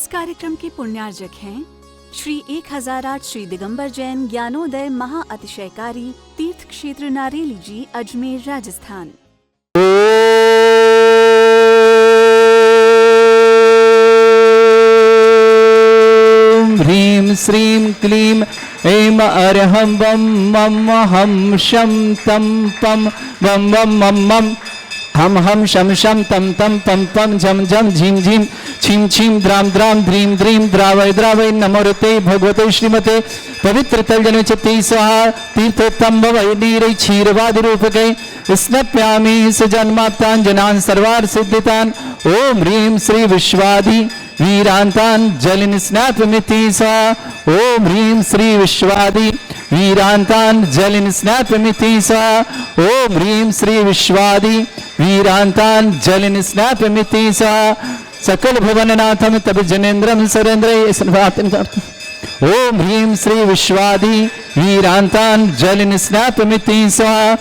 इस कार्यक्रम के पुण्यार्जक हैं श्री 1008 श्री दिगंबर जैन ज्ञानोदय महाअतिशयकारी तीर्थ क्षेत्र नारेली जी, अजमेर, राजस्थान। ह्रीं श्रीं क्लीं ऐं अरहं वं मं हम शं तं पं वं वं मं मं हम हम शम शम तम तम पम पम झम झम झीम झीम छीम छीम द्राम द्राम ध्रीम ध्रीम द्रावय द्रावय नमोरते भगवते श्रीमते पवित्र तलजन चित्ती स्वाहा तीर्थोत्तम भवै नीरै क्षीरवादि रूपके स्नप्यामि सजन्माप्ताञ्जनान् सर्वार्थ सिद्धितान्। ओम ह्रीं श्री विश्वादि वीरांतान् जलिन स्नापमिति स्वाहा। ओम ह्रीं श्री विश्वादि वीरांतान् जलिन स्नापमिति स्वाहा। ओम ह्रीं श्री विश्वादि वीरांतान् जलिन स्नापमिति स्वाहा। सकल भुवननाथं तब जनेन्द्रं सरेन्द्र। ओम ह्रीं श्री विश्वादि वीरांतान् जलिन स्नापमिति स्वाहा।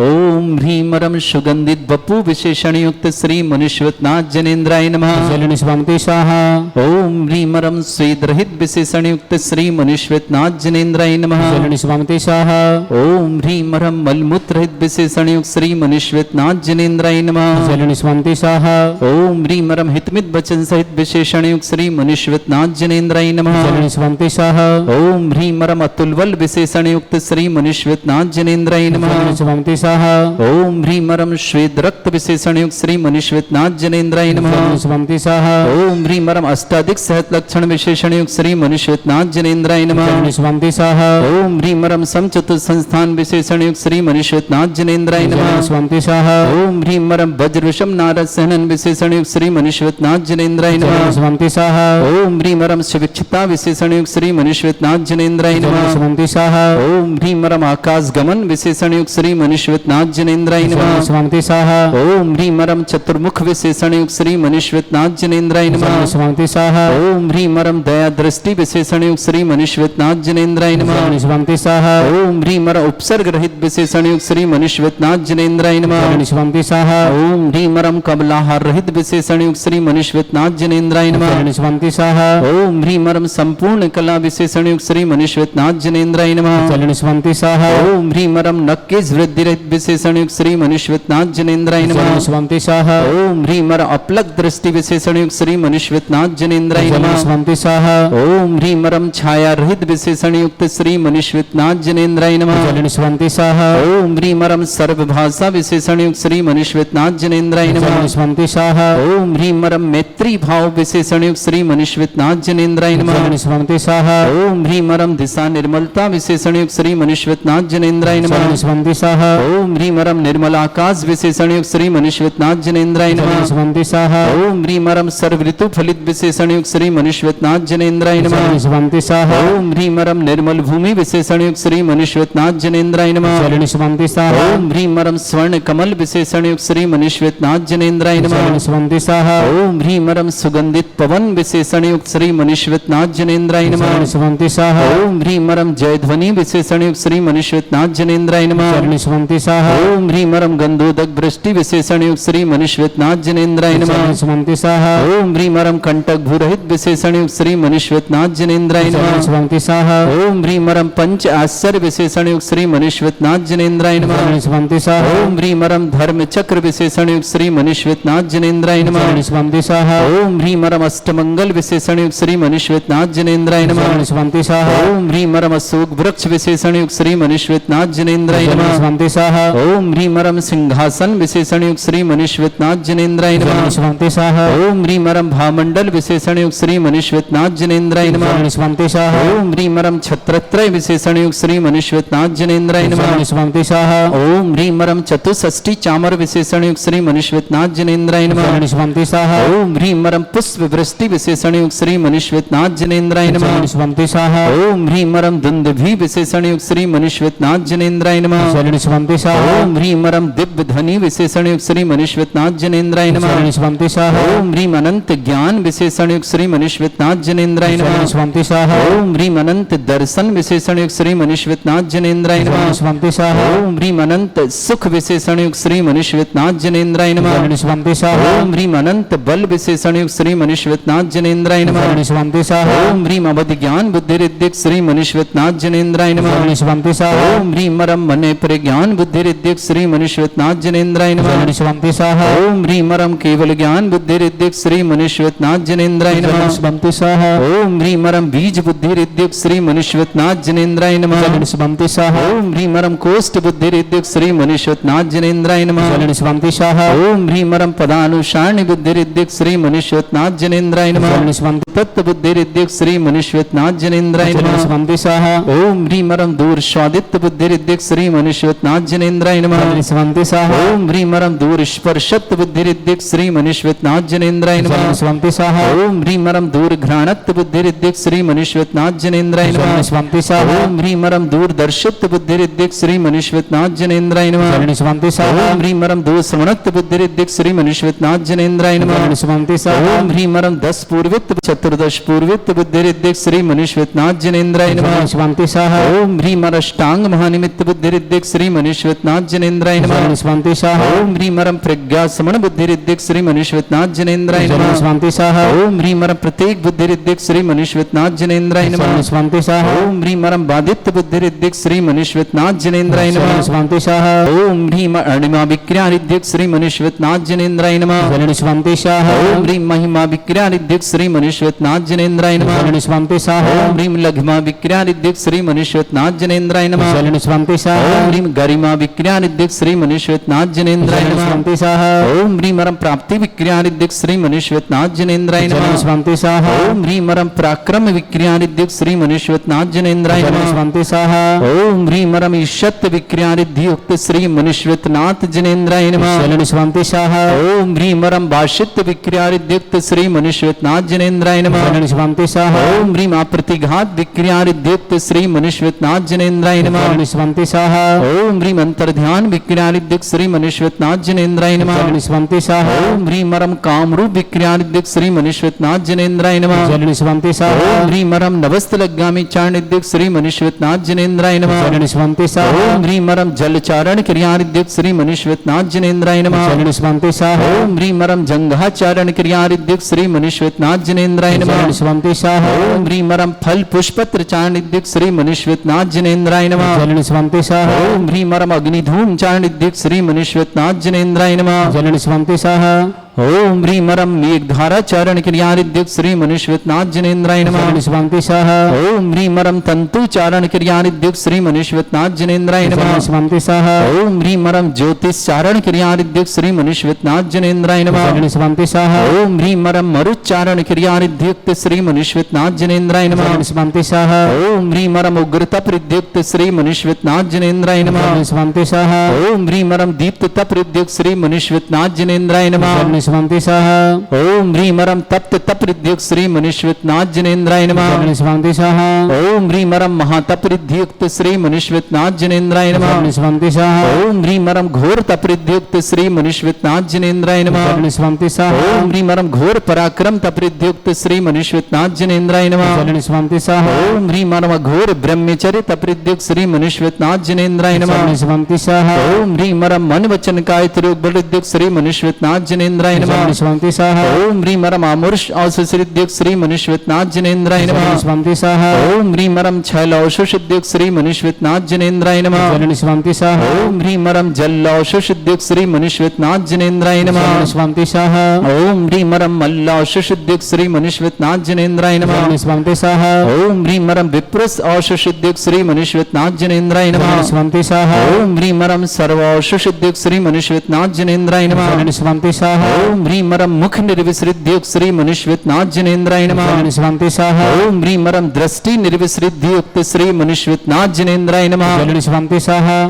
ओम ह्रीमरम सुगंधित बपू विशेषण युक्त श्री मनुष्यवतनाथ जनेन्द्राय नमः। जलन स्वामी स्वाहा। ओम ह्रीमरम स्वेद रहित विशेषण युक्त श्री मनुष्यवतनाथ जनेन्द्राय नमः। जलन स्वामी स्वाहा। ओम ह्रीमरम मलमूत्र रहित विशेषण युक्त श्री मनुष्यवतनाथ जनेन्द्राय नमः। जलन स्वामी स्वाहा। ओम ह्रीमरम हितमित वचन सहित विशेषण युक्त श्री मनुष्यवतनाथ जनेन्द्राय नमः। जलन स्वामी स्वाहा। ओम ह्रीमरम अतुलबल विशेषण युक्त श्री मनुष्यवतनाथ जनेन्द्राय नमः। स्वामी स्वाहा। ओम ह्रीमरम श्वेत रक्त विशेषण युक्त श्री मनुष्यवतनाथ जनेन्द्राय नमः। स्वामी स्वाहा। ओम ह्रीमरम अष्टाधिक सहत लक्षण विशेषण युक्त श्री मनुष्यवतनाथ जनेन्द्राय नमः। स्वामी स्वाहा। ओम ह्रीमरम समचतुर संस्थान विशेषण युक्त श्री मनुष्यवतनाथ जनेन्द्राय नमः। स्वामी स्वाहा। ओम ह्रीमरम वज्रविषम नारद सहनन विशेषण युक्त श्री मनुष्यवतनाथ जनेन्द्राय नमः। स्वामी स्वाहा। ओम ह्रीमरम शिविक्षता विशेषण युक्त श्री मनुष्यवतनाथ जनेन्द्राय नमः। स्वामी स्वाहा। ओम ह्रीमरम आकाश गमन विशेषण युक्त श्री मनुष्यवतनाथ जनेन्द्राय नमः। स्वामी स्वाहा। ओम ह्रीमरम चतुर्मुख विशेषण युक्त श्री मनुष्यवतनाथ जनेन्द्राय नमः। स्वामी स्वाहा। ओम ह्रीमरम दया दृष्टि विशेषण युक्त श्री मनुष्यवतनाथ जनेन्द्राय नमः। स्वामी स्वाहा। ओम ह्रीमरम उपसर्ग रहित विशेषण युक्त श्री मनुष्यवतनाथ जनेन्द्राय नमः। स्वामी स्वाहा। ओम ह्रीमरम कमलाहार रहित विशेषण युक्त श्री मनुष्यवतनाथ जनेन्द्राय नमः। स्वामी स्वाहा। ओम ह्रीमरम संपूर्ण कला विशेषण युक्त श्री मनुष्यवतनाथ जनेन्द्राय नमः। स्वामी स्वाहा। ओम ह्रीमरम नक्केश वृद्धि रहित विशेषण युक्त श्री मनुष्यवतनाथ जनेन्द्राय नमः। स्वामी स्वाहा। ओम ह्रीमरम अपलक दृष्टि विशेषण युक्त श्री मनुष्यवतनाथ जनेन्द्राय नमः। स्वामी स्वाहा। ओम ह्रीमरम छाया रहित विशेषण युक्त श्री मनुष्यवतनाथ जनेन्द्राय नमः। स्वामी स्वाहा। ओम ह्रीमरम सर्वभाषा विशेषण युक्त श्री मनुष्यवतनाथ जनेन्द्राय नमः। स्वामी स्वाहा। ओम ह्रीमरम मैत्री भाव विशेषण युक्त श्री मनुष्यवतनाथ जनेन्द्राय नमः। स्वामी स्वाहा। ओम ह्रीमरम दिशा निर्मलता विशेषण युक्त श्री मनुष्यवतनाथ जनेन्द्राय नमः। स्वामी स्वाहा। ओम ह्रीमरम निर्मल आकाश विशेषण युक्त श्री मनुष्यवतनाथ जनेन्द्राय नमः। स्वामी स्वाहा। ओम ह्रीमरम सर्व ऋतु फलित विशेषण युक्त श्री मनुष्यवतनाथ जनेन्द्राय नमः। स्वामी स्वाहा। ओम ह्रीमरम निर्मल भूमि विशेषण युक्त श्री मनुष्यवतनाथ जनेन्द्राय नमः। स्वामी स्वाहा। ओम ह्रीमरम स्वर्ण कमल विशेषण युक्त श्री मनुष्यवतनाथ जनेन्द्राय नमः। स्वामी स्वाहा। ओम ह्रीमरम सुगंधित पवन विशेषण युक्त श्री मनुष्यवतनाथ जनेन्द्राय नमः। स्वामी स्वाहा। ओम ह्रीमरम जयध्वनि विशेषण युक्त श्री मनुष्यवतनाथ जनेन्द्राय नमः। स्वामी स्वाहा। ओम ह्रीमरम गंधोदक वृष्टि विशेषण युक्त श्री मनुष्यवतनाथ जनेन्द्राय नमः। स्वामी स्वाहा। ओम ह्रीमरम कंटक भूरहित विशेषण युक्त श्री मनुष्यवतनाथ जनेन्द्राय नमः। स्वामी स्वाहा। ओम ह्रीमरम पंच आश्चर्य विशेषण युक्त श्री मनुष्यवतनाथ जनेन्द्राय नमः। स्वामी स्वाहा। ओम ह्रीमरम धर्म चक्र विशेषण युक्त श्री मनुष्यवतनाथ जनेन्द्राय नमः। स्वामी स्वाहा। ओम ह्रीमरम अष्टमंगल विशेषण युक्त श्री मनुष्यवतनाथ जनेन्द्राय नमः। स्वामी स्वाहा। ओम ह्रीमरम अशोक वृक्ष विशेषण युक्त श्री मनुष्यवतनाथ जनेन्द्राय नमः। स्वामी स्वाहा। ओम ह्रीमरम सिंहासन विशेषण युक्त श्री मनुष्यवतनाथ जनेन्द्राय नमः। स्वामी स्वाहा। ओम ह्रीमरम भामंडल विशेषण युक्त श्री मनुष्यवतनाथ जनेन्द्राय नमः। स्वामी स्वाहा। ओम ह्रीमरम छत्रत्रय विशेषण युक्त श्री मनुष्यवतनाथ जनेन्द्राय नमः। स्वामी स्वाहा। ओम ह्रीमरम चतुष्षष्टि चामर विशेषण युक्त श्री मनुष्यवतनाथ जनेन्द्राय नमः। स्वामी स्वाहा। ओम ह्रीमरम पुष्प वृष्टि विशेषण युक्त श्री मनुष्यवतनाथ जनेन्द्राय नमः। स्वामी स्वाहा। ओम ह्रीमरम दुंदुभि विशेषण युक्त श्री मनुष्यवतनाथ जनेन्द्राय नमः। स्वामी स्वंति स्वाहा ओम ह्रीम रम दिव्य ध्वनि विशेषण युक्त श्री मनीश्वतनाथ जनेन्द्राय नमः शरणी स्वंति स्वाहा ओम ह्रीम अनंत ज्ञान विशेषण युक्त श्री मनीश्वतनाथ जनेन्द्राय नमः शरणी स्वंति स्वाहा ओम ह्रीम अनंत दर्शन विशेषण युक्त श्री मनीश्वतनाथ जनेन्द्राय नमः शरणी स्वंति स्वाहा ओम ह्रीम अनंत सुख विशेषण युक्त श्री मनीश्वतनाथ जनेन्द्राय नमः शरणी स्वंति स्वाहा ओम ह्रीम अनंत बल विशेषण युक्त श्री मनीश्वतनाथ जनेन्द्राय नमः शरणी स्वंति स्वाहा ओम ह्रीम अवधि ज्ञान बुद्धि रिद्धिक श्री मनीश्वतनाथ जनेन्द्राय नमः शरणी स्वंति स्वाहा ओम ह्रीम रम मने प्रज्ञान बुद्धि रिद्धिक श्री मनीश्वतनाथ जनेन्द्राय नमः शरणी स्वंति स्वाहा ओम ह्रीम रम केवल ज्ञान बुद्धि रिद्धिक श्री मनीश्वतनाथ जनेन्द्राय शरणी नमः स्वंति स्वाहा ओम ह्रीम रम बीज बुद्धि रिद्धिक श्री मनीश्वतनाथ जनेन्द्राय नमः शरणी स्वंति स्वाहा ओम ह्रीम रम कोष्ठ बुद्धि रिद्धिक श्री मनीश्वतनाथ जनेन्द्राय नमः शरणी स्वंति स्वाहा ओम ह्रीम रम पदानुसारणी बुद्धि रिद्धिक श्री मनीश्वतनाथ जनेन्द्राय नमः शरणी स्वंति तत्व बुद्धि रिद्धिक श्री मनीश्वतनाथ जनेन्द्राय शरणी नमः स्वंति स्वाहा ओम ह्रीम रम दूर स्वादित्य बुद्धि रिद्धिक श्री मनीश्वतनाथ जनेन्द्राय नमः शरणी स्वंति स्वाहा ओम ह्रीम रम दूर स्पर्शत्व बुद्धि रिद्धिक श्री मनीश्वतनाथ जनेन्द्राय नमः शरणी स्वंति स्वाहा ओम ह्रीम रम दूर घ्राणत्व बुद्धि रिद्धिक श्री मनीश्वतनाथ जनेन्द्राय नमः शरणी स्वंति स्वाहा ओम ह्रीम रम दूर दर्शित्व बुद्धि रिद्धिक श्री मनीश्वतनाथ जनेन्द्राय नमः शरणी स्वंति स्वाहा ओम ह्रीम रम दूर श्रवणत्व बुद्धि रिद्धिक श्री मनीश्वतनाथ जनेन्द्राय नमः शरणी स्वंति स्वाहा ओम ह्रीम रम 10 पूर्वित्व चतुर्दश पूर्वित्व बुद्धि रिद्धिक श्री मनीश्वतनाथ जनेन्द्राय नमः शरणी स्वंति स्वाहा ओम ह्रीम अष्टांग महानिमित्त बुद्धि रिद्धिक श्री मनीश्वतनाथ जनेन्द्राय नमः शरणी स्वंति स्वाहा ओम ह्रीम रम प्रज्ञा समन बुद्धि रिद्धिक श्री मनीश्वतनाथ जनेन्द्राय शरणी नमः स्वंति स्वाहा ओम ह्रीम रम प्रत्येक बुद्धि रिद्धिक श्री मनीश्वतनाथ जनेन्द्राय नमः शरणी स्वंति स्वाहा ओम ह्रीम रम बादित्य बुद्धि रिद्धिक श्री मनीश्वतनाथ जनेन्द्राय शरणी नमः स्वंति स्वाहा ओम ह्रीम अणिमा विक्रिया रिद्धिक श्री मनीश्वतनाथ जनेन्द्राय नमः शरणी स्वंति स्वाहा ओम ह्रीम महिमा विक्रिया रिद्धिक श्री मनीश्वतनाथ जनेन्द्राय नमः शरणी स्वंति स्वाहा ओम ह्रीम लघिमा विक्रिया रिद्धिक श्री मनीश्वतनाथ जनेन्द्राय नमः शरणी स्वंति स्वाहा ओम ह्रीम गरिमा विक्रिया रिद्धिक श्री मनीश्वतनाथ जनेन्द्राय शरणी नमः स्वंति स्वाहा ओम ह्रीम रम प्राप्ति विक्रिया रिद्धिक श्री मनीश्वतनाथ जनेन्द्राय शरणी नमः स्वंति स्वाहा ओम ह्रीम रम पराक्रम विक्रिया रिद्धिक श्री मनीश्वतनाथ जनेन्द्राय शरणी नमः स्वंति स्वाहा ओम ह्रीम रम ईशत विक्रिया रिद्धि युक्त श्री मनीश्वतनाथ जनेन्द्राय नमः शरणी स्वंति स्वाहा ओम ह्रीम रम भाषित विक्रिया रिद्युक्त श्री मनीश्वतनाथ जनेन्द्राय नमः शरणी स्वंति स्वाहा ओम ह्रीम प्रतिघात विक्रिया रिद्युक्त श्री मनीश्वतनाथ जनेन्द्राय नमः शरणी स्वंति स्वाहा ओम ह्रीम अंतर्ध्यान विक्रिया रिद्युक्त श्री मनीश्वतनाथ जनेन्द्राय नमः शरणी स्वंति स्वाहा ओम ह्रीम रम कामरूप विक्रिया रिद्युक्त श्री मनीश्वतनाथ जनेन्द्राय नमः शरणी स्वंति स्वाहा ओम ह्रीम रम नवस्तलगामी चारण रिद्युक्त श्री मनीश्वतनाथ जनेन्द्राय नमः शरणी स्वंति स्वाहा ओम ह्रीम रम जलचारण क्रिया रिद्युक्त श्री मनीश्वतनाथ जनेन्द्राय नमः शरणी स्वंति स्वाहा ओम ह्रीम रम जंघाचारण क्रिया रिद्युक्त श्री मनीश्वतनाथ जनेन्द्राय नमः शरणी स्वंति स्वाहा ओम ह्रीम रम फल पुष्पत्र चारण रिद्युक्त श्री मनीश्वतनाथ जनेन्द्राय नमः शरणी स्वंति स्वाहा ओम ह्रीम रम अग्निधूम चारण रिद्युक्त श्री मनीश्वतनाथ जनेन्द्राय नमः शरणी स्वंति स्वाहा ओम ह्रीम रम मेघधारा चारण क्रिया रिद्युक्त श्री मनीश्वतनाथ जनेन्द्राय नमः शरणी स्वंति स्वाहा ओम ह्रीम रम तंतु चारण क्रिया रिद्युक्त श्री मनीश्वतनाथ जनेन्द्राय नमः शरणी स्वंति स्वाहा ओम ह्रीम रम ज्योतिष चारण क्रिया रिद्युक्त श्री मनीश्वतनाथ जनेन्द्राय नमः शरणी स्वंति स्वाहा ओम ह्रीम रम मरुच्चारण क्रिया रिद्युक्त श्री मनीश्वतनाथ जनेन्द्राय नमः शरणी स्वंति स्वाहा ओम ह्रीम रम उग्र तप रिद्युक्त श्री मनीश्वतनाथ जनेन्द्राय नमः शरणी स्वंति स्वाहा ओम ह्रीम रम दीप्त तप रिद्युक्त श्री मनीश्वतनाथ जनेन्द्राय नमः शरणी स्वंति स्वाहा ओम ह्रीम रम तप्त तप रिद्युक्त श्री मनीश्वतनाथ जनेन्द्राय नमः शरणी स्वंति स्वाहा ओम ह्रीम रम महातप रिद्युक्त श्री मनीश्वतनाथ जनेन्द्राय नमः शरणी स्वंति स्वाहा ओम ह्रीम रम घोर तप रिद्युक्त श्री मनीश्वतनाथ जनेन्द्राय नमः शरणी स्वंति स्वाहा ओम ह्रीम रम घोर पराक्रम तप रिद्युक्त श्री मनीश्वतनाथ जनेन्द्राय नमः शरणी स्वंति स्वाहा ओम ह्रीम रम घोर ब्रह्मचर्य तप रिद्युक्त श्री मनीश्वतनाथ जनेन्द्राय नमः शरणी स्वंति स्वाहा ओम ह्रीम रम मन वचन काय त्रियोग रिद्युक्त श्री मनीश्वतनाथ जनेन्द्राय नमः शरणी स्वंति स्वाहा ओम ह्रीम रम आमुष औषध रिद्युक्त श्री मनीश्वतनाथ जनेन्द्राय शरणी नमः स्वंति स्वाहा ओम ह्रीम रम छैल औषध रिद्युक्त श्री मनीश्वतनाथ जनेन्द्राय नमः शरणी स्वंति स्वाहा ओम ह्रीम रम जल औषध रिद्युक्त श्री मनीश्वतनाथ जनेन्द्राय नमः शरणी स्वंति स्वाहा ओम ह्रीम रम मल्ल औषध रिद्युक्त श्री मनीश्वतनाथ जनेन्द्राय नमः शरणी स्वंति स्वाहा ओम ह्रीम रम विप्रस औषध रिद्युक्त श्री मनीश्वतनाथ जनेन्द्राय नमः शरणी स्वंति स्वाहा ओम ह्रीम रम सर्व औषध रिद्युक्त श्री मनीश्वतनाथ जनेन्द्राय नमः शरणी स्वंति स्वाहा ओम ह्रीम रम मुख निर्विसृद्युक्त श्री मनीश्वतनाथ जनेन्द्राय नमः शरणी स्वंति स्वाहा ओम ह्रीम रम दृष्टि निर्विसृद्युक्त श्री मनीश्वतनाथ जनेन्द्राय नमः शरणी स्वंति स्वाहा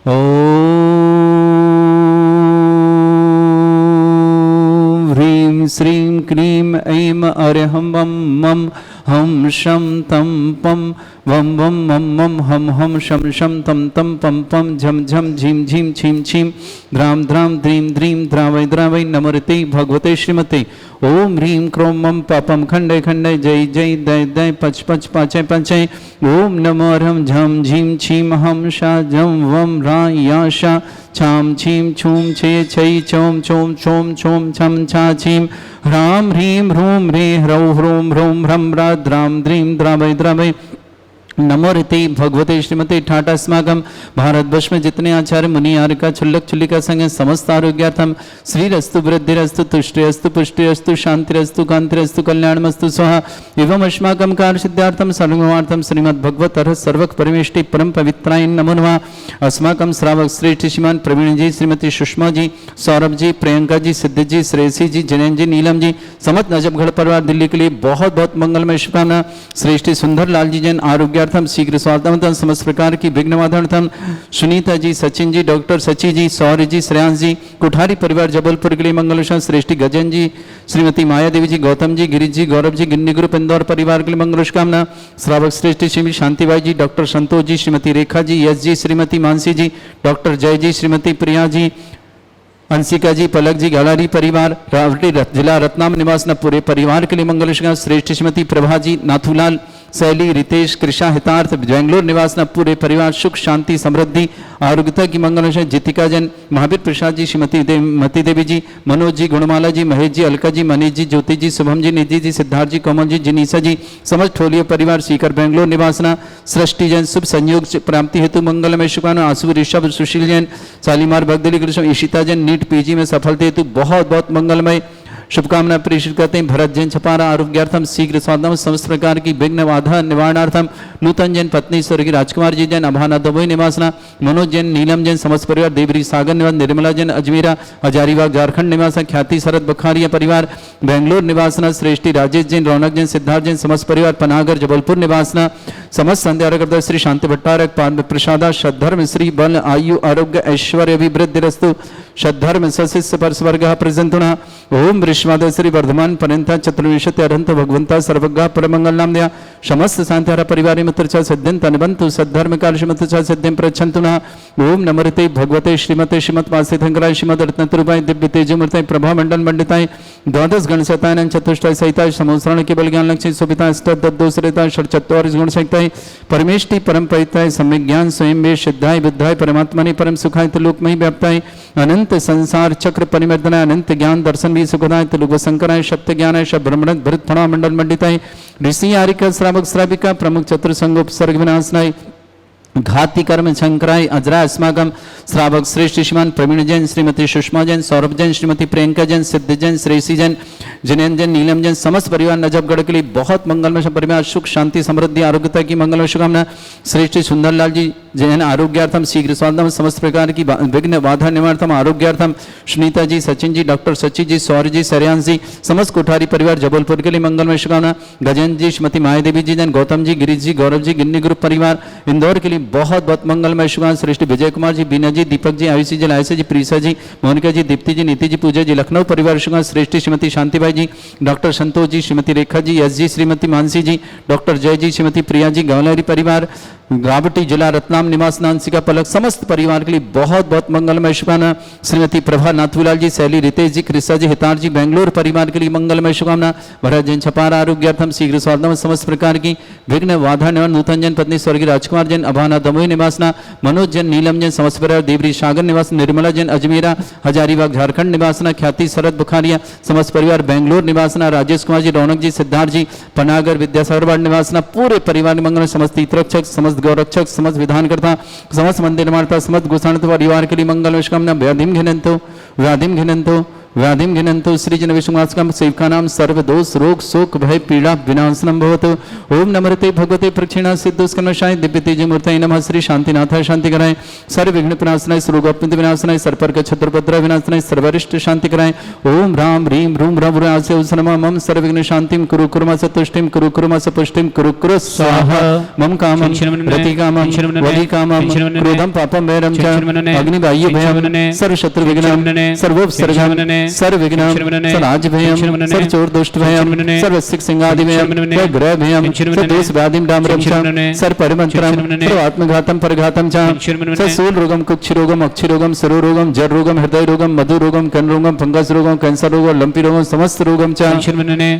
ओम ह्रीं श्रीं क्लीं ऐं अरहं वं मं हं शं तं पं वम वम मम मम हम हम शम शम तम तम पम पम झम झम झीम झीम छीम छीम द्राम द्राम द्रीम द्रीम द्रावै द्रावै नमोते भगवते श्रीमते ओम ह्रीं क्रों मम पापम खंडे खंडे जय जय दय दय पच पच पाचय पाचय ओम नमो ह्रम झम झीम छीम हम शा झम वम रा या शा छाम छीम छूम छे छै चोम चोम छोम छोम छम छा छीम ह्राम ह्रीं ह्रूं ह्रे ह्रौ ह्रूं ह्रौं ह्रम रा द्राम द्रीं द्रावै द्रावै नमो रीति भगवते श्रीमती ठाटा अस्माकं भारतवर्ष में जितने आचार्य मुनि आर्य छुल्लक छुल्लिका संग समस्त आरोग्यार्थम श्रीरस्तु वृद्धिरस्तु तुष्टिरस्तु पुष्टिरस्तु शांतिरस्तु कांतिरस्तु कल्याणमस्तु स्वाहा एवं अस्माकं कार्य सिद्धार्थम सर्वमार्थम श्रीमद् भगवत सर्वक परमेष्टि परम पवित्राय नमो नमः। अस्माकं श्रावक श्रेष्ठ श्रीमान प्रवीण जी, श्रीमती सुषमा जी, सौरभ जी, प्रियंका जी, सिद्धि जी, श्रेयसी जी, जैन जी, नीलम जी, समस्त नजफगढ़ परिवार दिल्ली के लिए बहुत बहुत मंगलमय शुभकामना। श्रेष्ठ सुंदर लाल जी जैन आरोग्य शीघ्र स्वास्थ्यम समस्त प्रकार की विघ्नवाधन सुनीता जी, सचिन जी, डॉक्टर सची जी, सौर्य जी, श्रेयांश जी, कुठारी परिवार जबलपुर के लिए मंगल। श्रेष्ठी गजन जी, श्रीमती माया देवी जी, गौतम जी, गिरीश जी, गौरव जी, गिन्नी ग्रुप इंदौर परिवार के लिए मंगल कामना। श्रावक श्रेष्ठी श्रीमती शांतिबाई जी, डॉक्टर संतोष जी, श्रीमती रेखा जी, यश जी, श्रीमती मानसी जी, डॉक्टर जय जी, श्रीमती प्रिया जी, अंशिका जी, पलक जी, गालारी परिवार रावटी जिला रत्नाम निवास न पूरे परिवार के लिए मंगल। श्रेष्ठ श्रीमती प्रभा जी, नाथूलाल, शैली, रितेश, कृषा, हितार्थ, बेंगलोर निवास न पूरे परिवार सुख शांति समृद्धि आरोग्यता की मंगल। जितिका जैन, महावीर प्रसाद जी, श्रीमती मती देवी जी, मनोज जी, गुणमाला जी, महेश जी, अलका जी, मनीष जी, ज्योति जी, शुभम जी, निधि जी, सिद्धार्थ जी, कोमल जी, जिनीसा जी, समस्त ठोलिया परिवार सीकर बेंगलोर निवासना। सृष्टि जैन, शुभ संयोग प्राप्ति हेतु मंगलमय शुभकामना। आंसू ऋषभ, सुशील जैन, शालीमार भगदली कृष्ण, ईशिता जैन, नीट पीजी में सफलता हेतु बहुत बहुत मंगलमय शुभकामना प्रेषित करते हैं। भरत जैन, छपारा आरोग्यार्थम शीघ्र स्वास्थ्य समस्त प्रकार की विघ्न बाधा निवारणार्थम। नूतन जैन, पत्नी स्वर्गीय राजकुमार जी जैन, अभाना दबोई निवासना। मनोज जैन, नीलम जैन, समस्त परिवार देवरी सागर निवास। निर्मला जैन, अजमेरा हजारीबाग झारखंड निवास। ख्याति शरद बखारिया परिवार बेंगलोर निवासना। श्रेष्ठी राजेश जैन, रौनक जैन, सिद्धार्थ जैन, समस्त परिवार पनागर जबलपुर निवासना। समस्त संध्या श्री शांति भट्टारक प्रसादा सद्धर्म श्री बल आयु आरोग्य ऐश्वर्य अभिवृद्धिरस्तु सद्धर्म सशिष्य परस्वर्ग प्रजंतुना। ओम विश्वाद श्री वर्धमान पर्यंता चतुर्विशति अरंत भगवंता सर्वज्ञ परमंगल नाम दया समस्त शांतिहारा परिवार मित्र सिद्धिं तनबंतु सद्धर्म काल श्रीमत सिद्धिं प्रच्छन्तुना। ओम नमृते भगवते श्रीमते श्रीमत वासिथंकराय श्रीमद रत्नतरुपाय दिव्य तेजमूर्ताय प्रभा मंडल मंडिताय द्वादश गणशतायन चतुष्टाय सहिताय समोसरण केवल ज्ञान लक्ष्य शोभिताय अष्टदोषरिताय षट्चत्वारिश गुणसहिताय परमेष्टि परम परिताय सम्यक ज्ञान स्वयं वे सिद्धाय बुद्धाय परमात्मने परम सुखाय त्रिलोकमयी व्याप्ताय अनंत संसार चक्र परिमर्दनाय अनंत ज्ञान दर्शन भी सुखदाय त्रिलोक शंकराय सत्य ज्ञानाय सब ब्रह्मणत भरत फणा मंडल मंडिताय ऋषि आरिका श्रावक श्राविका प्रमुख चतुर्संगोपसर्ग विनाशनाय घाति कर्म शंकराय अजरा अस्माकम श्रावक श्रेष्ठ श्रीमान प्रवीण जैन, श्रीमती सुषमा जैन, सौरभ जैन, श्रीमती प्रियंका जैन, सिद्ध जैन, श्रेयसी जैन, जिनेन्द्र जैन, नीलम जैन, समस्त परिवार नजफगढ़ के लिए बहुत मंगलमय परिवार सुख शांति समृद्धि आरोग्यता की मंगलमय शुभकामना। श्रेष्ठ सुंदरलाल जी जैन आरोग्यार्थम शीघ्र स्वास्थ्यम समस्त प्रकार की विघ्न बाधा निवार्थम आरोग्यार्थम। सुनीता जी, सचिन जी, डॉक्टर सची जी, सौर्य जी, श्रेयांश जी, समस्त कोठारी परिवार जबलपुर के लिए मंगलमय शुभकामना। गजेंद्र जी, श्रीमती माया देवी जी जैन, गौतम जी, गिरीश जी, गौरव जी, गिन्नी ग्रुप परिवार इंदौर के लिए बहुत बहुत मंगलमय शुभकामना। श्रेष्ठ विजय कुमार जी, बीना जी, दीपक जी, आयुषी जी, लायसा जी, प्रीसा जी, मोनिका जी, दीप्ति जी, नीति जी, पूजा जी, लखनऊ परिवार शुभकामना। श्रेष्ठ श्रीमती शांतिबाई जी, डॉक्टर संतोष जी, श्रीमती रेखा जी, यश जी, श्रीमती मानसी जी, डॉक्टर जय जी, श्रीमती प्रिया जी, गवलरी परिवार रावटी जिला रत्नाम निवास नांसिका पलक समस्त परिवार के लिए बहुत बहुत मंगलमय शुभकामना। श्रीमती प्रभा नाथूलाल जी, शैली, रितेश जी, कृष्णा जी, हितार जी, बेंगलोर परिवार के लिए मंगलमय शुभकामना। भरत जैन, छपारा आरोग्यार्थम शीघ्र स्वास्थ्य समस्त प्रकार की विघ्न बाधा निवारण। नूतन जैन, पत्नी स्वर्गीय राजकुमार जैन, अभाना दमोई निवासना। मनोज जैन, नीलम जैन, समस्त परिवार देवरी सागर निवास। निर्मला जैन, अजमेरा हजारीबाग झारखंड निवासना। ख्याति शरद बुखारिया समस्त परिवार बेंगलोर निवासना। राजेश कुमार जी, रौनक जी, सिद्धार्थ जी, पनागर विद्यासागर निवासना। पूरे परिवार मंगल समस्त हितरक्षक समस्त गौरक्षक समस्त विधानकर्ता समस्त मंदिर निर्माता समस्त गोसाण परिवार के लिए मंगल शुभकामना। व्याधिम घिनंतो व्याधिम घिनंतो श्रीजन विष्णुवासकम सेवका नाम सर्व दोष रोग शोक भय पीड़ा विनाशनम भवतु। ओम नमृते भगवते प्रक्षिणा सिद्धोस्कर्मशाय दिव्य तेज मूर्तये नमः। श्री शांतिनाथाय शांति कराय सर्व विघ्न विनाशनाय सर्वोपनित विनाशनाय सर्पर्क छत्रपत्र विनाशनाय सर्वरिष्ट शांति कराय। ओम राम ह्रीं रूम रवरासे नमः। मम सर्व विघ्न शांतिम कुरु कुर्मा सतुष्टिम कुरु कुर्मा सपुष्टिम कुरु कुरु स्वाहा। मम कामं रति कामं वदि कामं क्रोधं पापं वैरं च अग्नि बाह्य भयं सर्व शत्रु विघ्नं सर्वोपसर्गं सर्व विघ्नम सराज भयम सर्व चोर दुष्ट भयम सर्व सिक सिंगादि भयम ग्रह भयम सर्व दोष व्याधिम डामरम सर्व परिमंत्रम सर्व आत्मघातम परघातम च सर्व सूल रोगम कुक्ष रोगम अक्षि रोगम सरो रोगम जर रोगम हृदय रोगम मधु रोगम कन रोगम फंगस रोगम कैंसर रोगम लंपी रोगम समस्त रोगम च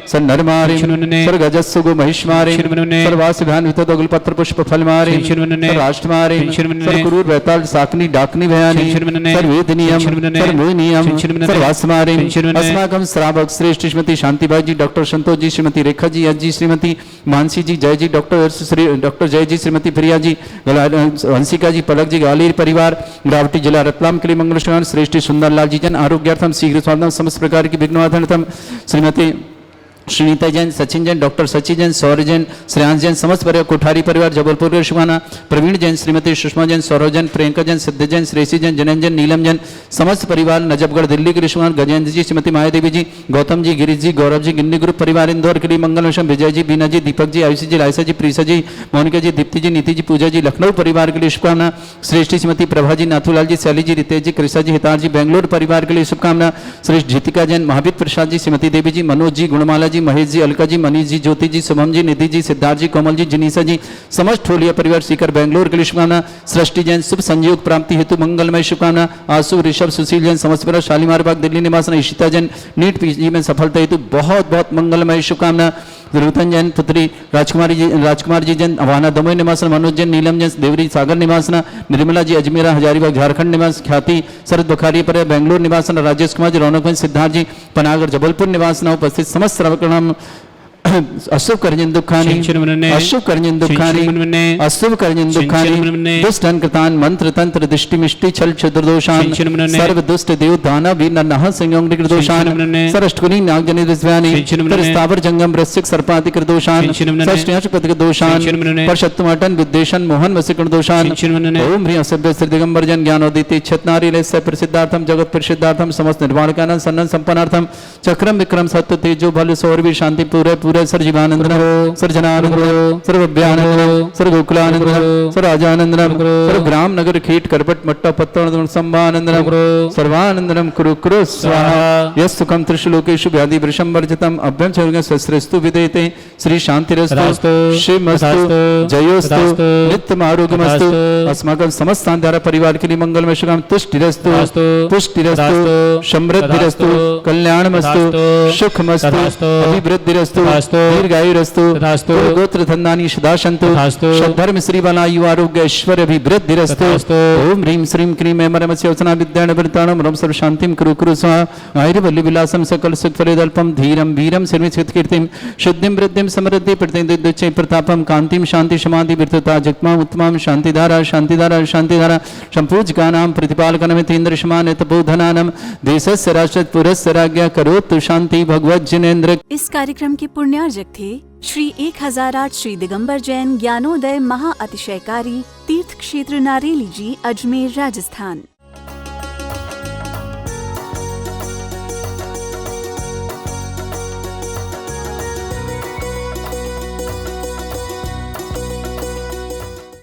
सर्व नरमारि सर्व गजस्सुगो महिष्मारि सर्व वासुधान वितत अगुलपत्र पुष्प फलमारि सर्व राष्ट्रमारि सर्व कुरूर वैताल साकनी डाकनी भयानि सर्व वेदनीयम सर्व मोहनीयम सर्व वासमारि अस्माकं श्रावक श्रेष्ठ श्रीमती शांतिबाई जी, doctor Santosh ji, Shrimati Rekha ji, S G, Shrimati Mansi जी, जय जी, डॉक्टर जय जी, श्रीमती प्रिया जी, हंसिका जी, पलक जी, गालीर परिवार ग्रावटी जिला रतलाम के लिए मंगल श्रेष्ठ सुंदरलाल जी जन आरोग्यार्थम शीघ्र स्वास्थ्य समस्त प्रकार की विघ्नवाधनर्थम श्रीमती श्रीनीता जैन, सचिन जैन, डॉक्टर सचिन जैन, सौर्य जैन, श्रेयांश जैन, समस्त परिवार कोठारी परिवार जबलपुर के शुभाना प्रवीण जैन, श्रीमती सुषमा जैन, सौरभ जैन, प्रियंका जैन, सिद्ध जैन, श्रेषी जैन, जनन जैन, नीलम जैन, समस्त परिवार नजफगढ़ दिल्ली के लिए शुभान गजेंद्र जी, श्रीमती मायादेवी जी, गौतम जी, गिरीश जी, गौरव जी, गिन्नी ग्रुप परिवार इंदौर के लिए मंगल विषम विजय जी, बीना जी, दीपक जी, आयुषी जी, लाइसा जी, प्रीसा जी, मोनिका जी, दीप्ति जी, नीति जी, पूजा जी, लखनऊ परिवार के लिए शुभकामना श्रेष्ठी श्रीमती प्रभा जी, नाथूलाल जी, शैली जी, रितेश जी, कृषा जी, हितार जी, बेंगलोर परिवार के लिए शुभकामना श्रेष्ठ जीतिका जैन, महावीर प्रसाद जी, श्रीमती देवी जी, मनोज जी, गुणमाला जी, महेश जी, अलका जी, मनीष जी, ज्योति जी, शुभम जी, निधि जी, सिद्धार्थ जी, कोमल जी, जनीसा जी, समस्त ठोलिया परिवार सीकर बेंगलोर के लिए शुभकामना सृष्टि जैन, शुभ संयोग प्राप्ति हेतु मंगलमय शुभकामना आसु ऋषभ सुशील जैन, समस्त परिवार शालीमार बाग दिल्ली निवास ईशिता जैन नीट पीजी में सफलता हेतु बहुत बहुत मंगलमय शुभकामना रुतन जैन, पुत्री राजकुमार जी जैन, अवाना दमोई निवास, मनोज जैन, नीलम जैन, देवरी सागर निवासना, निर्मला जी, अजमेरा हजारीबाग झारखंड निवास, ख्याति शरद बखारी पर बेंगलोर निवासना, राजेश कुमार जी, रौनक सिद्धार्थ जी, पनागर जबलपुर निवासना, उपस्थित समस्त श्रवणाम अशुभ करजन दुखानि अशुभ करजन दुखानि अशुभ करजन दुखानि दुष्टन कृतान मंत्र तंत्र दृष्टि मिष्टि छल क्षुद्रदोषान सर्व दुष्ट देव दानव वीर नरः संयोग कृतदोषान सरष्टकुनि नागजनि दिव्यानि स्थावर जंगम वृश्चिक सर्पादि कृतदोषान षष्ठ्याश पतिक दोषान परशत्तमटन विद्वेषण मोहन वसिकण दोषान ओम ह्रीं असभ्य श्री दिगंबर जन ज्ञानोदिति छतनारी लेस्य प्रसिद्धार्थम जगत प्रसिद्धार्थम समस्त निर्वाणकानंद सन्नन संपन्नार्थम चक्रम विक्रम सत्य तेजो बल सौरवी शांति पूरे पूरे सर्वजीवानंद सर्वजनानंद सर्वभ्यानंद सर्वगोकुलानंद सर्वराजानंद सर्वग्राम नगर खेट करपट मट्टा पत्तन संभानंद सर्वानंदनम कुरु कुरु स्वाहा यस्तुकम त्रिशलोकेषु व्याधि वृषम वर्जितम अभ्यम चौर्ग स्वस्त्रस्तु विदेते श्री शांतिरस्तु शिवमस्तु जयोस्तु नित्यम आरोग्यमस्तु अस्माकं समस्तांधारा परिवार के लिए मंगलमय शुभम तुष्टिरस्तु पुष्टिरस्तु समृद्धिरस्तु कल्याणमस्तु सुखमस्तु अभिवृद्धिरस्तु दीर्घायुरस्तु गोत्र धन्नानि सदा सन्तु धर्म श्री बलायु आरोग्य ऐश्वर्य अभिवृद्धिरस्तु ओम ह्रीं श्रीं क्रीं ऐमरमस्य वचना विद्यान वृताणं रम सर्व शांतिं कुरु कुरु स्वाहा आयुर्वल्ली विलासं सकल सुख फलेदल्पं धीरं वीरं सर्वसिद्ध कीर्तिं शुद्धिं वृद्धिं समृद्धि प्रतिदिच्चै प्रतापं कांतिं शांति समाधि विरतता जगमां उत्तमां शांतिधारा शांतिधारा शांतिधारा संपूज्यकानां प्रतिपालकनमितेन्द्र समान तपोधनानं देशस्य राष्ट्रस्य पुरस्य राज्ञा करोतु शांति भगवत जिनेन्द्र। इस कार्यक्रम के पुण्यार्जक थे श्री 1008 श्री दिगंबर जैन ज्ञानोदय महाअतिशयकारी तीर्थ क्षेत्र नारेली जी, अजमेर, राजस्थान।